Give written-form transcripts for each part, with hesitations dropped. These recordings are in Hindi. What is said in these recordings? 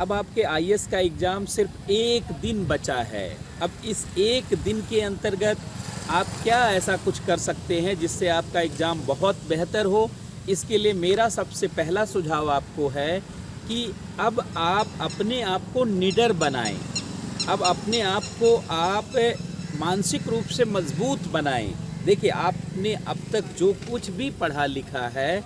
अब आपके आईएएस का एग्ज़ाम सिर्फ एक दिन बचा है। अब इस एक दिन के अंतर्गत आप क्या ऐसा कुछ कर सकते हैं जिससे आपका एग्ज़ाम बहुत बेहतर हो? इसके लिए मेरा सबसे पहला सुझाव आपको है कि अब आप अपने आप को निडर बनाएं। अब अपने आप को आप मानसिक रूप से मजबूत बनाएं। देखिए, आपने अब तक जो कुछ भी पढ़ा लिखा है,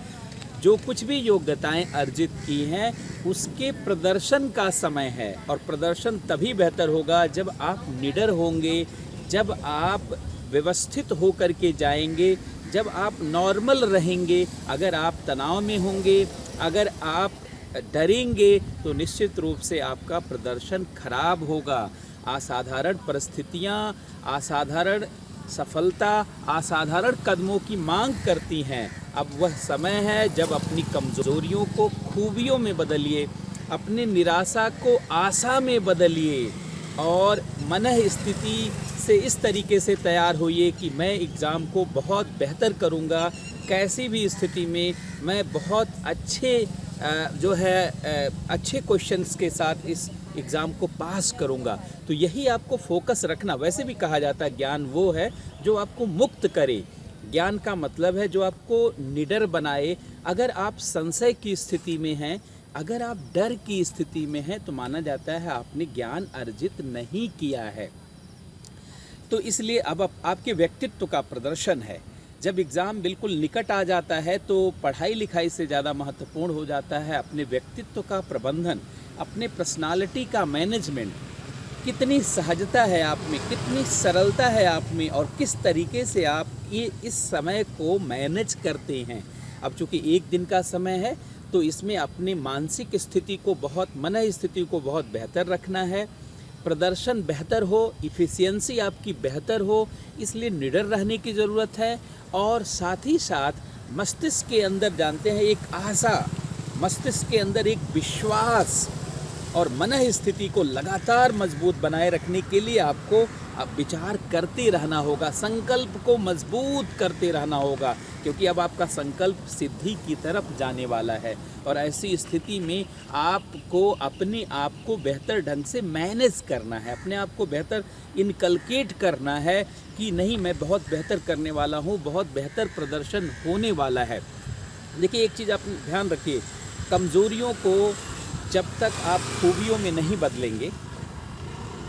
जो कुछ भी योग्यताएं अर्जित की हैं, उसके प्रदर्शन का समय है। और प्रदर्शन तभी बेहतर होगा जब आप निडर होंगे, जब आप व्यवस्थित होकर के जाएंगे, जब आप नॉर्मल रहेंगे। अगर आप तनाव में होंगे, अगर आप डरेंगे, तो निश्चित रूप से आपका प्रदर्शन खराब होगा। असाधारण परिस्थितियाँ, असाधारण सफलता, असाधारण कदमों की मांग करती हैं। अब वह समय है जब अपनी कमज़ोरियों को खूबियों में बदलिए, अपनी निराशा को आशा में बदलिए और मनः स्थिति से इस तरीके से तैयार होइए कि मैं एग्ज़ाम को बहुत बेहतर करूँगा। कैसी भी स्थिति में मैं बहुत अच्छे अच्छे क्वेश्चंस के साथ इस एग्ज़ाम को पास करूँगा। तो यही आपको फोकस रखना। वैसे भी कहा जाता है ज्ञान वो है जो आपको मुक्त करे। ज्ञान का मतलब है जो आपको निडर बनाए। अगर आप संशय की स्थिति में हैं, अगर आप डर की स्थिति में हैं, तो माना जाता है आपने ज्ञान अर्जित नहीं किया है। तो इसलिए अब आपके व्यक्तित्व का प्रदर्शन है। जब एग्ज़ाम बिल्कुल निकट आ जाता है तो पढ़ाई लिखाई से ज़्यादा महत्वपूर्ण हो जाता है अपने व्यक्तित्व का प्रबंधन, अपने पर्सनालिटी का मैनेजमेंट। कितनी सहजता है आप में, कितनी सरलता है आप में, और किस तरीके से आप ये इस समय को मैनेज करते हैं। अब चूँकि एक दिन का समय है तो इसमें अपनी मानसिक स्थिति को मन स्थिति को बहुत बेहतर रखना है। प्रदर्शन बेहतर हो, इफ़िशियंसी आपकी बेहतर हो, इसलिए निडर रहने की ज़रूरत है। और साथ ही साथ मस्तिष्क के अंदर जानते हैं एक आशा, मस्तिष्क के अंदर एक विश्वास और मनः स्थिति को लगातार मजबूत बनाए रखने के लिए आपको अब विचार करते रहना होगा, संकल्प को मजबूत करते रहना होगा, क्योंकि अब आपका संकल्प सिद्धि की तरफ जाने वाला है। और ऐसी स्थिति में आपको अपने आप को बेहतर ढंग से मैनेज करना है, अपने आप को बेहतर इनकलकेट करना है कि नहीं, मैं बहुत बेहतर करने वाला हूँ, बहुत बेहतर प्रदर्शन होने वाला है। देखिए, एक चीज़ आप ध्यान रखिए, कमज़ोरियों को जब तक आप खूबियों में नहीं बदलेंगे,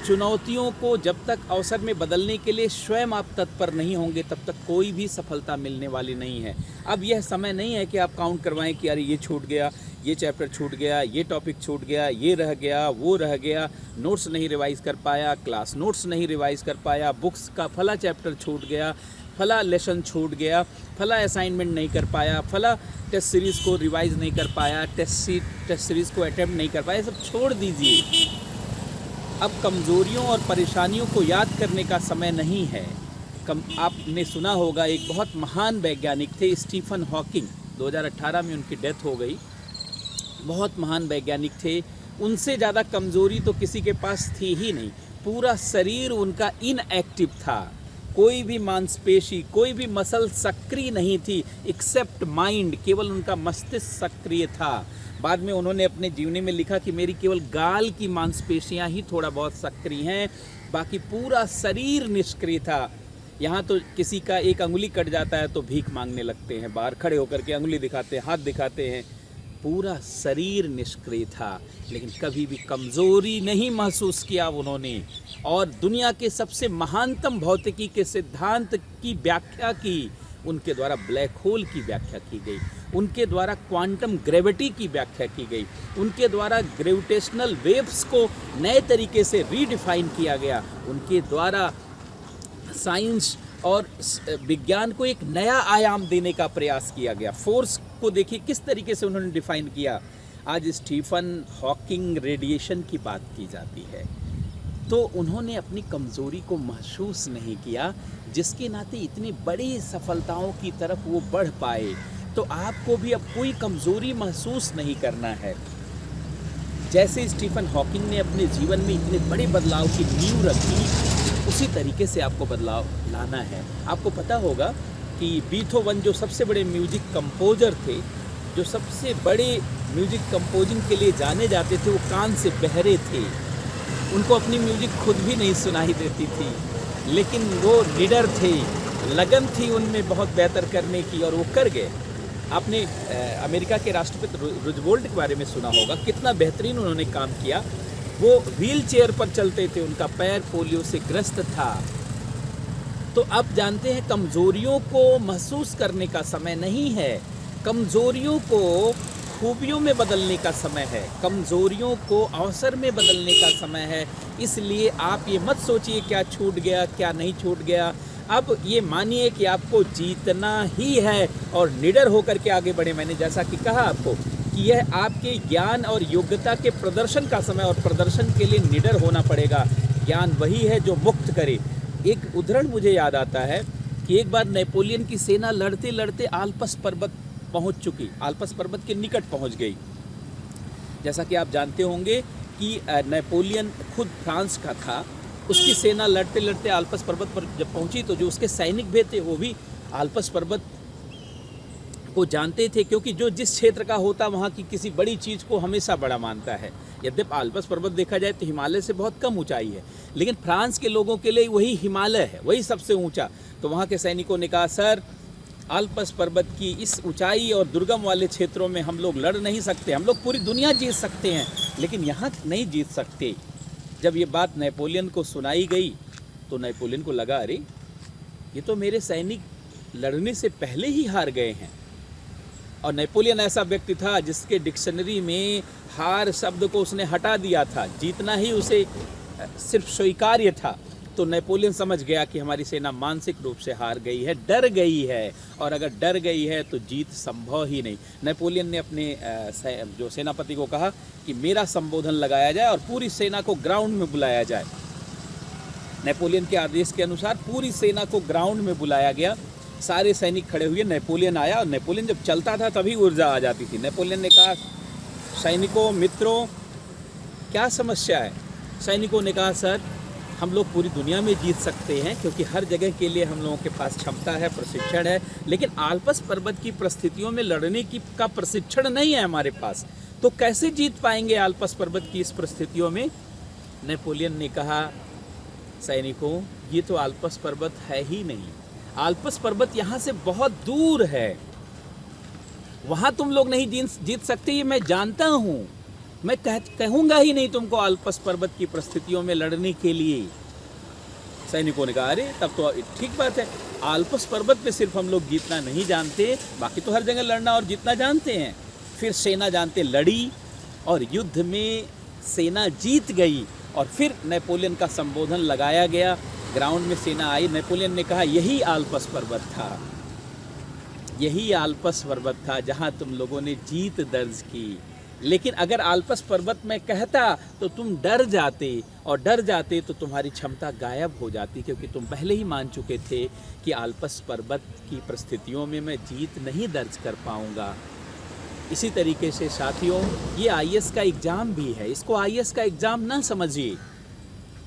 चुनौतियों को जब तक अवसर में बदलने के लिए स्वयं आप तत्पर नहीं होंगे, तब तक कोई भी सफलता मिलने वाली नहीं है। अब यह समय नहीं है कि आप काउंट करवाएं कि अरे ये छूट गया, ये चैप्टर छूट गया, ये टॉपिक छूट गया, ये रह गया, वो रह गया, नोट्स नहीं रिवाइज कर पाया, क्लास नोट्स नहीं रिवाइज कर पाया, बुक्स का फला चैप्टर छूट गया, फला लेसन छूट गया, फला असाइनमेंट नहीं कर पाया, फला टेस्ट सीरीज़ को रिवाइज नहीं कर पाया, टेस्ट सीरीज़ को अटैम्प्ट नहीं कर पाया। सब छोड़ दीजिए। अब कमज़ोरियों और परेशानियों को याद करने का समय नहीं है। आपने सुना होगा, एक बहुत महान वैज्ञानिक थे स्टीफन हॉकिंग, 2018 में उनकी डेथ हो गई। बहुत महान वैज्ञानिक थे, उनसे ज़्यादा कमज़ोरी तो किसी के पास थी ही नहीं। पूरा शरीर उनका इनएक्टिव था, कोई भी मांसपेशी, कोई भी मसल सक्रिय नहीं थी एक्सेप्ट माइंड, केवल उनका मस्तिष्क सक्रिय था। बाद में उन्होंने अपने जीवनी में लिखा कि मेरी केवल गाल की मांसपेशियां ही थोड़ा बहुत सक्रिय हैं, बाकी पूरा शरीर निष्क्रिय था। यहाँ तो किसी का एक अंगुली कट जाता है तो भीख मांगने लगते हैं, बाहर खड़े होकर के अंगुली दिखाते हैं, हाथ दिखाते हैं। पूरा शरीर निष्क्रिय था, लेकिन कभी भी कमज़ोरी नहीं महसूस किया उन्होंने। और दुनिया के सबसे महानतम भौतिकी के सिद्धांत की व्याख्या की, उनके द्वारा ब्लैक होल की व्याख्या की गई, उनके द्वारा क्वांटम ग्रेविटी की व्याख्या की गई, उनके द्वारा ग्रेविटेशनल वेव्स को नए तरीके से रीडिफाइन किया गया, उनके द्वारा साइंस और विज्ञान को एक नया आयाम देने का प्रयास किया गया। फोर्स को देखिए किस तरीके से उन्होंने डिफाइन किया। आज स्टीफन हॉकिंग रेडिएशन की बात की जाती है, तो उन्होंने अपनी कमज़ोरी को महसूस नहीं किया, जिसके नाते इतनी बड़ी सफलताओं की तरफ वो बढ़ पाए। तो आपको भी अब कोई कमज़ोरी महसूस नहीं करना है। जैसे स्टीफन हॉकिंग ने अपने जीवन में इतने बड़े बदलाव की नींव रखी, उसी तरीके से आपको बदलाव लाना है। आपको पता होगा कि बीथोवन जो सबसे बड़े म्यूजिक कंपोजर थे, जो सबसे बड़े म्यूजिक कंपोजिंग के लिए जाने जाते थे वो कान से बहरे थे, उनको अपनी म्यूजिक खुद भी नहीं सुनाई देती थी, लेकिन वो निडर थे, लगन थी उनमें बहुत बेहतर करने की और वो कर गए। आपने अमेरिका के राष्ट्रपति रूजवेल्ट के बारे में सुना होगा, कितना बेहतरीन उन्होंने काम किया। वो व्हील चेयर पर चलते थे, उनका पैर पोलियो से ग्रस्त था। तो अब जानते हैं कमज़ोरियों को महसूस करने का समय नहीं है, कमज़ोरियों को खूबियों में बदलने का समय है, कमज़ोरियों को अवसर में बदलने का समय है। इसलिए आप ये मत सोचिए क्या छूट गया क्या नहीं छूट गया। अब ये मानिए कि आपको जीतना ही है और निडर होकर के आगे बढ़े। मैंने जैसा कि कहा आपको कि यह आपके ज्ञान और योग्यता के प्रदर्शन का समय, और प्रदर्शन के लिए निडर होना पड़ेगा। ज्ञान वही है जो मुक्त करे। एक उदाहरण मुझे याद आता है कि एक बार नेपोलियन की सेना लड़ते लड़ते आल्प्स पर्वत पहुंच चुकी, आल्प्स पर्वत के निकट पहुंच गई। जैसा कि आप जानते होंगे कि नेपोलियन खुद फ्रांस का था, उसकी सेना लड़ते लड़ते आल्प्स पर्वत पर जब पहुंची तो जो उसके सैनिक भी थे वो भी आल्प्स पर्वत को जानते थे, क्योंकि जो जिस क्षेत्र का होता वहाँ की किसी बड़ी चीज़ को हमेशा बड़ा मानता है। यद्यपि आल्प्स पर्वत देखा जाए तो हिमालय से बहुत कम ऊंचाई है, लेकिन फ्रांस के लोगों के लिए वही हिमालय है, वही सबसे ऊंचा। तो वहाँ के सैनिकों ने कहा, सर आल्प्स पर्वत की इस ऊंचाई और दुर्गम वाले क्षेत्रों में हम लोग लड़ नहीं सकते, हम लोग पूरी दुनिया जीत सकते हैं लेकिन यहाँ नहीं जीत सकते। जब ये बात नेपोलियन को सुनाई गई तो नेपोलियन को लगा, अरे ये तो मेरे सैनिक लड़ने से पहले ही हार गए हैं। और नेपोलियन ऐसा व्यक्ति था जिसके डिक्शनरी में हार शब्द को उसने हटा दिया था, जीतना ही उसे सिर्फ स्वीकार्य था। तो नेपोलियन समझ गया कि हमारी सेना मानसिक रूप से हार गई है, डर गई है, और अगर डर गई है तो जीत संभव ही नहीं। नेपोलियन ने अपने जो सेनापति को कहा कि मेरा संबोधन लगाया जाए और पूरी सेना को ग्राउंड में बुलाया जाए। नेपोलियन के आदेश के अनुसार पूरी सेना को ग्राउंड में बुलाया गया, सारे सैनिक खड़े हुए, नेपोलियन आया और नेपोलियन जब चलता था तभी ऊर्जा आ जाती थी। नेपोलियन ने कहा, सैनिकों मित्रों क्या समस्या है? सैनिकों ने कहा, सर हम लोग पूरी दुनिया में जीत सकते हैं क्योंकि हर जगह के लिए हम लोगों के पास क्षमता है, प्रशिक्षण है, लेकिन आल्प्स पर्वत की परिस्थितियों में लड़ने की का प्रशिक्षण नहीं है हमारे पास, तो कैसे जीत पाएंगे आल्प्स पर्वत की इस परिस्थितियों में? नेपोलियन ने कहा, सैनिकों ये तो आल्प्स पर्वत है ही नहीं, आल्प्स पर्वत यहाँ से बहुत दूर है, वहाँ तुम लोग नहीं जीत सकते, ये मैं जानता हूँ। मैं कहूँगा ही नहीं तुमको आल्प्स पर्वत की परिस्थितियों में लड़ने के लिए। सैनिकों ने कहा, अरे तब तो ठीक बात है, आल्प्स पर्वत पे सिर्फ हम लोग जीतना नहीं जानते, बाकी तो हर जगह लड़ना और जीतना जानते हैं। फिर सेना जानते लड़ी और युद्ध में सेना जीत गई और फिर नेपोलियन का संबोधन लगाया गया, ग्राउंड में सेना आई। नेपोलियन ने कहा, यही आल्प्स पर्वत था, यही आल्प्स पर्वत था जहाँ तुम लोगों ने जीत दर्ज की। लेकिन अगर आल्प्स पर्वत में कहता तो तुम डर जाते, और डर जाते तो तुम्हारी क्षमता गायब हो जाती, क्योंकि तुम पहले ही मान चुके थे कि आल्प्स पर्वत की परिस्थितियों में मैं जीत नहीं दर्ज कर पाऊंगा। इसी तरीके से साथियों, ये आईएएस का एग्ज़ाम भी है, इसको आईएएस का एग्ज़ाम ना समझिए,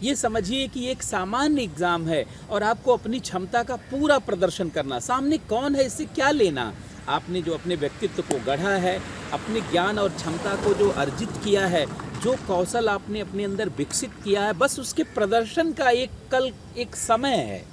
ये समझिए कि एक सामान्य एग्ज़ाम है और आपको अपनी क्षमता का पूरा प्रदर्शन करना। सामने कौन है इससे क्या लेना, आपने जो अपने व्यक्तित्व को गढ़ा है, अपने ज्ञान और क्षमता को जो अर्जित किया है, जो कौशल आपने अपने अंदर विकसित किया है, बस उसके प्रदर्शन का कल एक समय है।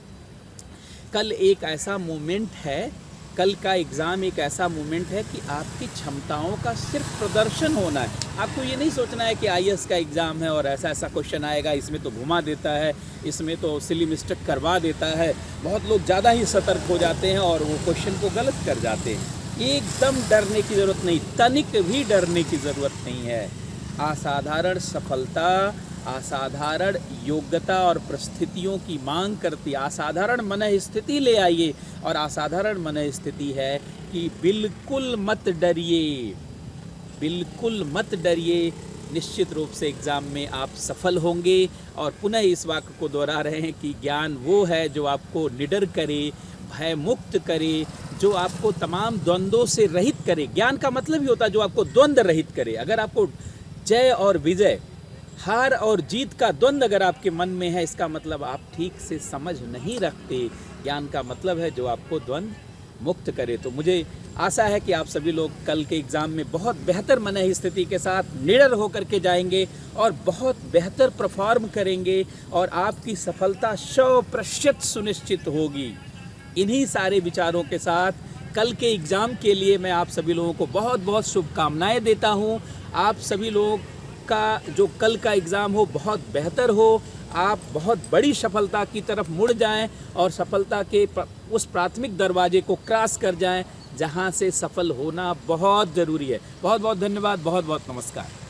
कल एक ऐसा मोमेंट है, कल का एग्ज़ाम एक ऐसा मोमेंट है कि आपकी क्षमताओं का सिर्फ प्रदर्शन होना है। आपको ये नहीं सोचना है कि आईएएस का एग्ज़ाम है और ऐसा ऐसा क्वेश्चन आएगा, इसमें तो घुमा देता है, इसमें तो सिली मिस्टेक करवा देता है। बहुत लोग ज़्यादा ही सतर्क हो जाते हैं और वो क्वेश्चन को गलत कर जाते हैं। एकदम डरने की ज़रूरत नहीं, तनिक भी डरने की ज़रूरत नहीं है। असाधारण सफलता, असाधारण योग्यता और परिस्थितियों की मांग करती, असाधारण मन स्थिति ले आइए। और असाधारण मन स्थिति है कि बिल्कुल मत डरिए, बिल्कुल मत डरिए। निश्चित रूप से एग्ज़ाम में आप सफल होंगे। और पुनः इस वाक्य को दोहरा रहे हैं कि ज्ञान वो है जो आपको निडर करे, भय मुक्त करे, जो आपको तमाम द्वंद्वों से रहित करे। ज्ञान का मतलब ही होता है जो आपको द्वंद्व रहित करे। अगर आपको जय और विजय, हार और जीत का द्वंद्व अगर आपके मन में है, इसका मतलब आप ठीक से समझ नहीं रखते। ज्ञान का मतलब है जो आपको द्वंद्व मुक्त करे। तो मुझे आशा है कि आप सभी लोग कल के एग्ज़ाम में बहुत बेहतर मनः स्थिति के साथ निडर होकर के जाएंगे और बहुत बेहतर परफॉर्म करेंगे और आपकी सफलता 100% सुनिश्चित होगी। इन्हीं सारे विचारों के साथ कल के एग्ज़ाम के लिए मैं आप सभी लोगों को बहुत बहुत शुभकामनाएं देता हूं। आप सभी लोगों का जो कल का एग्ज़ाम हो बहुत बेहतर हो, आप बहुत बड़ी सफलता की तरफ मुड़ जाएं और सफलता के उस प्राथमिक दरवाजे को क्रॉस कर जाएं जहां से सफल होना बहुत ज़रूरी है। बहुत बहुत धन्यवाद, बहुत बहुत नमस्कार।